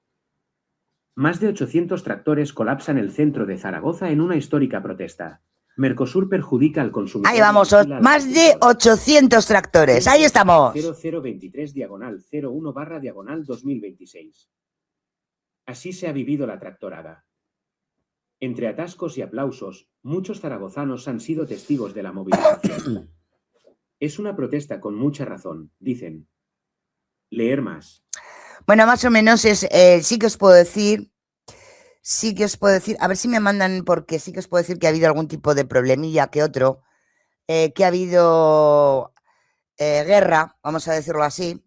Más de 800 tractores colapsan el centro de Zaragoza en una histórica protesta. Mercosur perjudica al consumidor. Ahí vamos, más de 800 tractores. Ahí estamos. 0023/01/2026. Así se ha vivido la tractorada. Entre atascos y aplausos, muchos zaragozanos han sido testigos de la movilización. Es una protesta con mucha razón, dicen. Leer más. Bueno, más o menos es, sí que os puedo decir, a ver si me mandan, porque sí que os puedo decir que ha habido algún tipo de problemilla que otro, que ha habido guerra, vamos a decirlo así,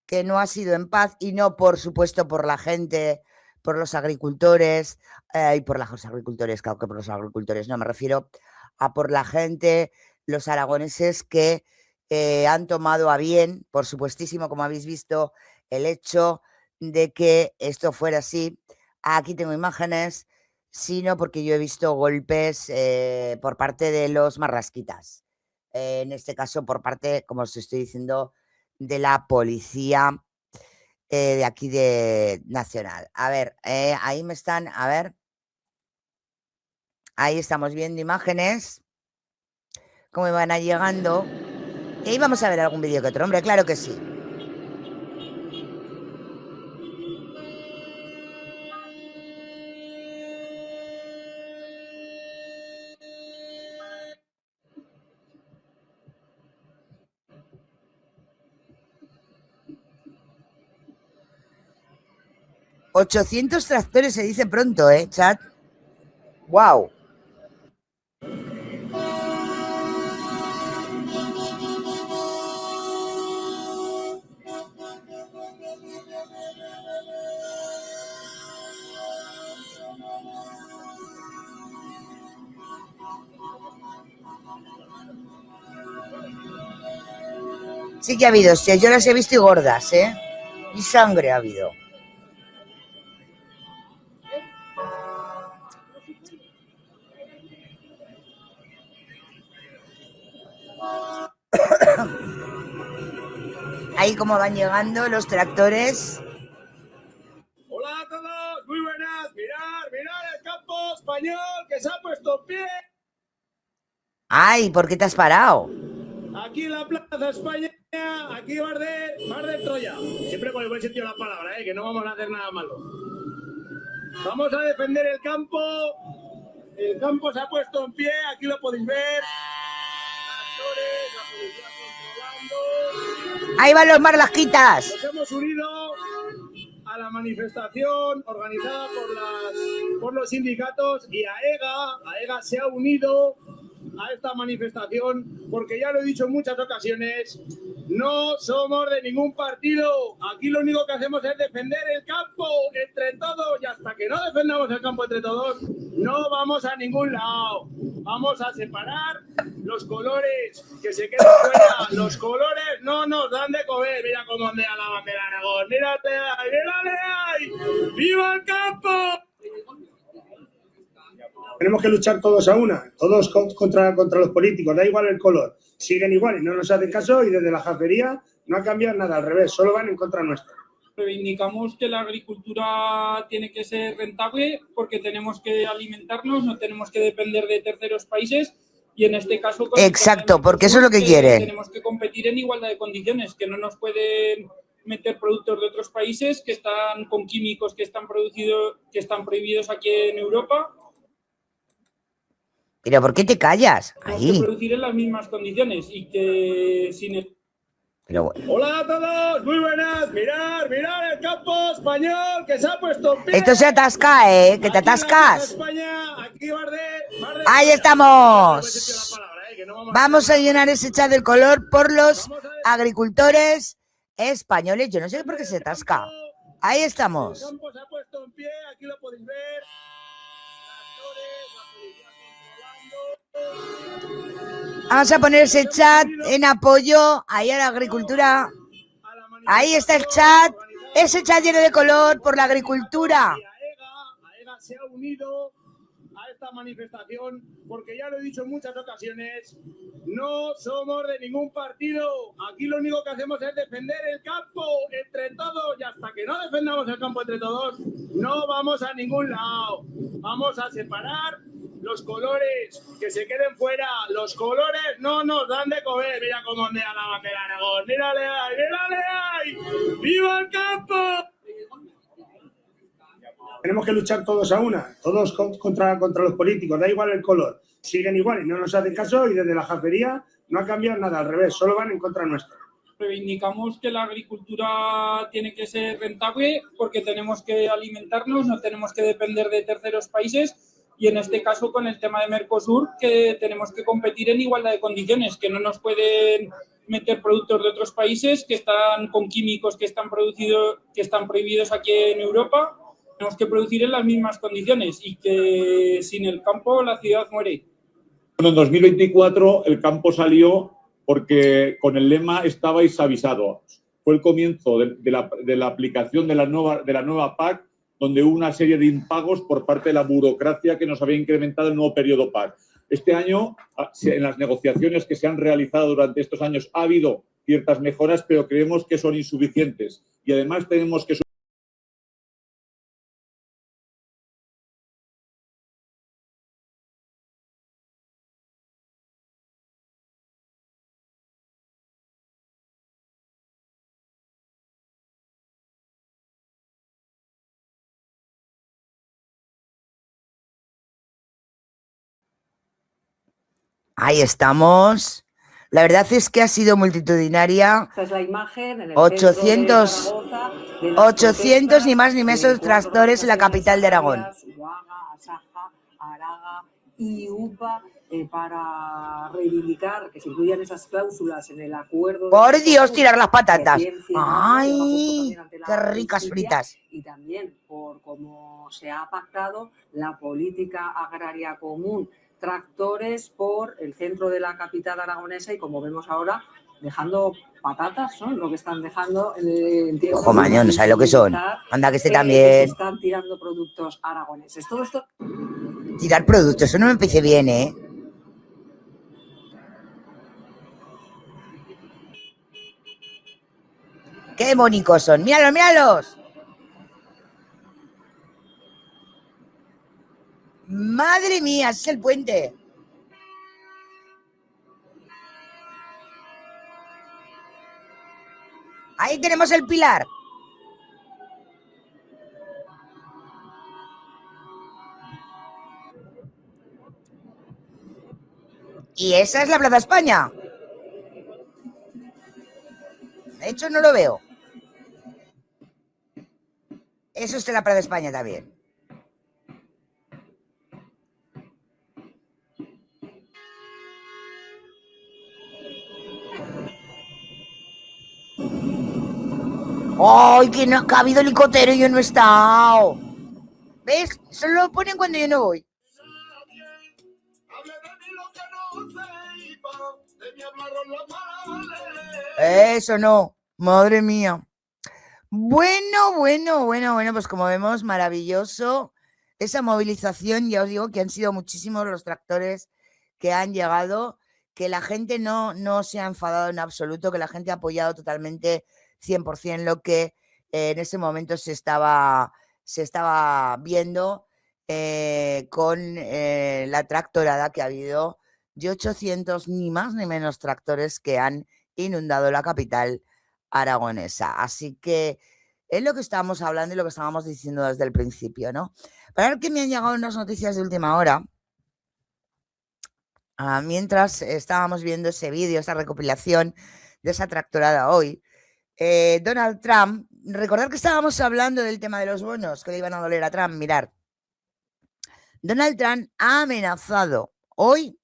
que no ha sido en paz y no, por supuesto, por la gente, por los agricultores y por los agricultores, claro que por los agricultores, no, me refiero a por la gente, los aragoneses que han tomado a bien, por supuestísimo, como habéis visto, el hecho de que esto fuera así, aquí tengo imágenes, sino porque yo he visto golpes por parte de los marrasquitas. En este caso, por parte, como os estoy diciendo, de la policía de aquí de Nacional. A ver, ahí me están, a ver. Ahí estamos viendo imágenes, cómo van llegando. Y ahí vamos a ver algún vídeo que otro, hombre, claro que sí. ¡800 tractores se dice pronto, chat! ¡Wow! Sí que ha habido, sí, yo las he visto y gordas, y sangre ha habido. Ahí como van llegando los tractores. Hola a todos, muy buenas. Mirad el campo español que se ha puesto en pie. Ay, ¿por qué te has parado? Aquí en la Plaza España, aquí Barder Troya. Siempre con el buen sentido de la palabra, que no vamos a hacer nada malo. Vamos a defender el campo. El campo se ha puesto en pie, aquí lo podéis ver. Tractores, la policía controlando. Ahí van los marlasquitas. Nos hemos unido a la manifestación organizada por los sindicatos y AEGA se ha unido a esta manifestación porque ya lo he dicho en muchas ocasiones, no somos de ningún partido, aquí lo único que hacemos es defender el campo entre todos y hasta que no defendamos el campo entre todos no vamos a ningún lado, vamos a separar los colores, que se queden fuera, los colores no nos dan de comer, mira cómo ondea la bandera de Aragón, mírale ahí, ¡viva el campo! Tenemos que luchar todos a una, todos contra los políticos, da igual el color. Siguen igual y no nos hacen caso y desde la jafería no ha cambiado nada, al revés, solo van en contra nuestra. Reivindicamos que la agricultura tiene que ser rentable porque tenemos que alimentarnos, no tenemos que depender de terceros países y en este caso... Exacto, porque eso es lo que quieren. Tenemos que competir en igualdad de condiciones, que no nos pueden meter productos de otros países que están con químicos que están prohibidos aquí en Europa. ¿Pero por qué te callas? Tenemos Ahí. que producir en las mismas condiciones y que sin... Pero bueno. Hola a todos, muy buenas. Mirad el campo español que se ha puesto en pie. Esto se atasca, que te atascas. España, aquí Barder. Ahí estamos. Vamos a llenar ese chat del color por los agricultores españoles. Yo no sé por qué se atasca. Ahí estamos. El campo se ha puesto en pie, aquí lo podéis ver. Vamos a poner ese chat en apoyo ahí a la agricultura. Ahí está el chat. Ese chat lleno de color por la agricultura. AEGA se ha unido a esta manifestación porque ya lo he dicho en muchas ocasiones, no somos de ningún partido. Aquí lo único que hacemos es defender el campo entre todos y hasta que no defendamos el campo entre todos no vamos a ningún lado. Vamos a separar los colores, que se queden fuera, los colores no nos dan de comer, mira cómo ondea la bandera de Aragón, mírale ahí, ¡viva el campo! Tenemos que luchar todos a una, todos contra los políticos, da igual el color, siguen igual y no nos hacen caso y desde la jafería no ha cambiado nada, al revés, solo van en contra nuestra. Reivindicamos que la agricultura tiene que ser rentable porque tenemos que alimentarnos, no tenemos que depender de terceros países. Y en este caso, con el tema de Mercosur, que tenemos que competir en igualdad de condiciones, que no nos pueden meter productos de otros países que están con químicos que están prohibidos aquí en Europa. Tenemos que producir en las mismas condiciones y que sin el campo la ciudad muere. Bueno, en 2024 el campo salió porque con el lema estabais avisados. Fue el comienzo de la aplicación de la nueva PAC donde hubo una serie de impagos por parte de la burocracia que nos había incrementado el nuevo periodo PAR. Este año, en las negociaciones que se han realizado durante estos años, ha habido ciertas mejoras, pero creemos que son insuficientes. Y además tenemos que... Ahí estamos. La verdad es que ha sido multitudinaria. Esta es la imagen en el 800, centro de Zaragoza, de las 800 ni más ni protestas menos de tractores en la cuatro capital de Aragón. organizaciones agrarias, UAGA, Asaja, Araga y UPA, para reivindicar que se incluyan esas cláusulas en el acuerdo. Por Dios, tirar las patatas. Que ¡Ay! ¡Qué ricas fritas! Y también por cómo se ha pactado la política agraria común, tractores por el centro de la capital aragonesa y, como vemos ahora, dejando patatas, son lo que están dejando. Ojo, mañón, no sabes lo que son. Anda, que este también. Se están tirando productos aragoneses. Todo esto. Tirar productos, eso no me parece bien, ¿eh? ¡Qué bonitos son! ¡Míralos, míralos! ¡Madre mía! ¡Es el puente! Ahí tenemos el pilar. Y esa es la Plaza España. De hecho, no lo veo. Eso es de la Plaza España también. ¡Ay, que no ha habido helicóptero y yo no he estado! ¿Ves? Solo lo ponen cuando yo no voy. Eso no. Madre mía. Bueno, pues como vemos, maravilloso esa movilización. Ya os digo que han sido muchísimos los tractores que han llegado, que la gente no se ha enfadado en absoluto, que la gente ha apoyado totalmente 100% lo que en ese momento se estaba viendo con la tractorada que ha habido de 800 ni más ni menos tractores que han inundado la capital aragonesa. Así que es lo que estábamos hablando y lo que estábamos diciendo desde el principio, ¿no? Para ver que me han llegado unas noticias de última hora. Mientras estábamos viendo ese vídeo, esa recopilación de esa tractorada hoy, Donald Trump, recordad que estábamos hablando del tema de los bonos que le iban a doler a Trump. Mirad, Donald Trump ha amenazado hoy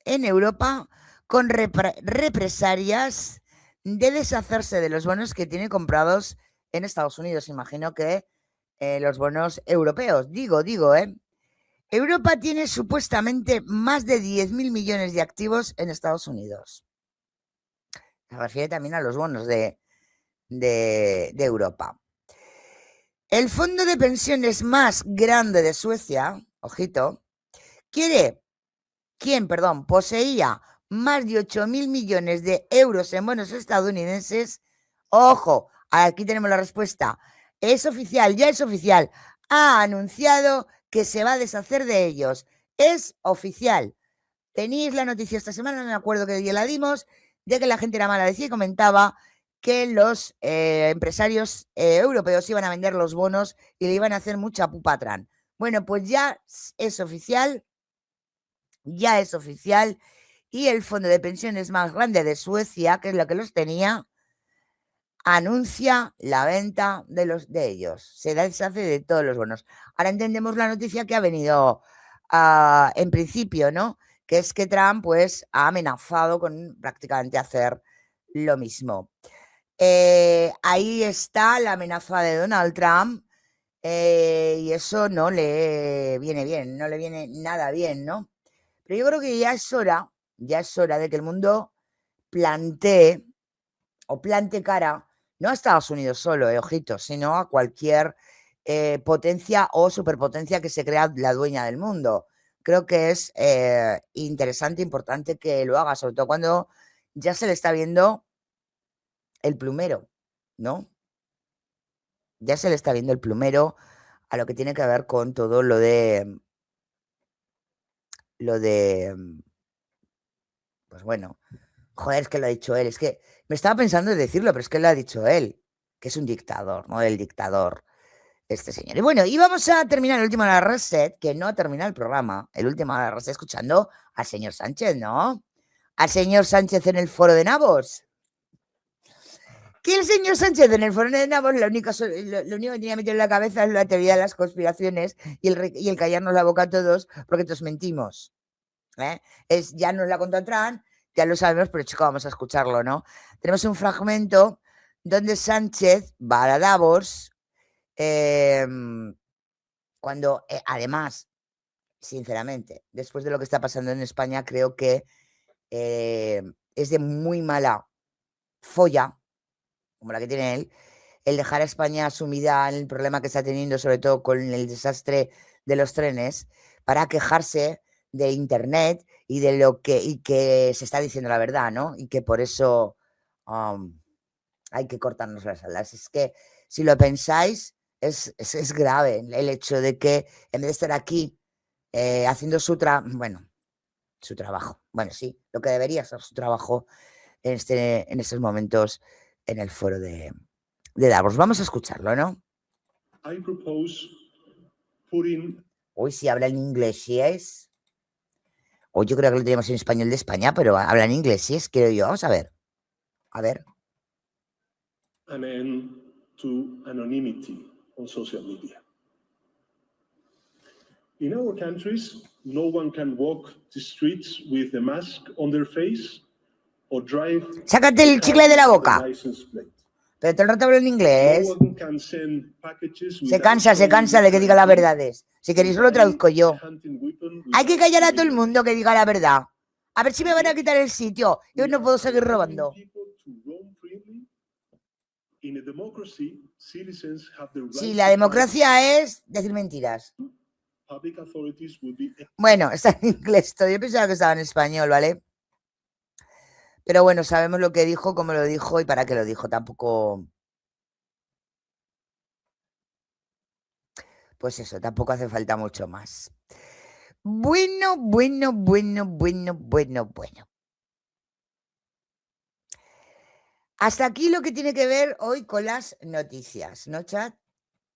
en Europa con represalias de deshacerse de los bonos que tiene comprados en Estados Unidos. Imagino que los bonos europeos. Digo, Europa tiene supuestamente más de 10.000 millones de activos en Estados Unidos. Se refiere también a los bonos de Europa. El fondo de pensiones más grande de Suecia, ojito, poseía más de 8.000 millones de euros en bonos estadounidenses. Ojo, aquí tenemos la respuesta. Es oficial, ya es oficial. Ha anunciado que se va a deshacer de ellos. Es oficial. Tenéis la noticia esta semana, no me acuerdo qué día la dimos, de que la gente era mala decía y comentaba que los empresarios europeos iban a vender los bonos y le iban a hacer mucha pupa a Trump. Bueno, pues ya es oficial. Ya es oficial. Y el fondo de pensiones más grande de Suecia, que es lo que los tenía, anuncia la venta de ellos. Se deshace de todos los bonos. Ahora entendemos la noticia que ha venido en principio, ¿no? Que es que Trump pues ha amenazado con prácticamente hacer lo mismo. Ahí está la amenaza de Donald Trump y eso no le viene bien, no le viene nada bien, ¿no? Pero yo creo que ya es hora de que el mundo plante cara, no a Estados Unidos solo, ojito, sino a cualquier potencia o superpotencia que se crea la dueña del mundo. Creo que es interesante, importante que lo haga, sobre todo cuando ya se le está viendo el plumero, ¿no? Ya se le está viendo el plumero a lo que tiene que ver con todo lo de, pues bueno, joder, es que lo ha dicho él, es que me estaba pensando en decirlo, pero es que lo ha dicho él, que es un dictador, ¿no? El dictador, este señor. Y bueno, y vamos a terminar el último de la reset, que no ha terminado el programa, el último de la reset, escuchando al señor Sánchez, ¿no? Al señor Sánchez en el foro de Navos. Que el señor Sánchez en el foro de Navos lo único que tenía metido en la cabeza es la teoría de las conspiraciones y el callarnos la boca a todos porque todos mentimos. Ya nos la contó Trump, ya lo sabemos, pero chico, vamos a escucharlo, ¿no? Tenemos un fragmento donde Sánchez va a Davos cuando, además, sinceramente, después de lo que está pasando en España, creo que es de muy mala folla, como la que tiene él, el dejar a España sumida en el problema que está teniendo, sobre todo con el desastre de los trenes, para quejarse de Internet y de lo que se está diciendo la verdad, ¿no? Y que por eso hay que cortarnos las alas. Es que si lo pensáis, es grave el hecho de que en vez de estar aquí haciendo su trabajo, bueno, sí, lo que debería ser su trabajo en estos momentos en el foro de Davos. Vamos a escucharlo, ¿no? I propose putting Hoy sí habla en inglés, ¿sí es? Hoy yo creo que lo tenemos en español de España, pero habla en inglés, ¿sí es? Creo yo. Vamos a ver. A ver. an end to anonymity on social media. In our countries, no one can walk the streets with a mask on their face or drive Sácate el chicle de la with a boca. license plate. Pero todo el rato habla en inglés. No one can send packages Se without cansa de que diga las verdades. Si queréis, lo traduzco yo. hunting weapon Hay que without callar a todo el permission. mundo que diga la verdad. A ver si me van a quitar el sitio. Yo no puedo seguir robando. Sí, la democracia es decir mentiras. Bueno, está en inglés todo. Yo pensaba que estaba en español, ¿vale? Pero bueno, sabemos lo que dijo, cómo lo dijo y para qué lo dijo. Tampoco... Pues eso, tampoco hace falta mucho más. Bueno. Hasta aquí lo que tiene que ver hoy con las noticias, ¿no, chat?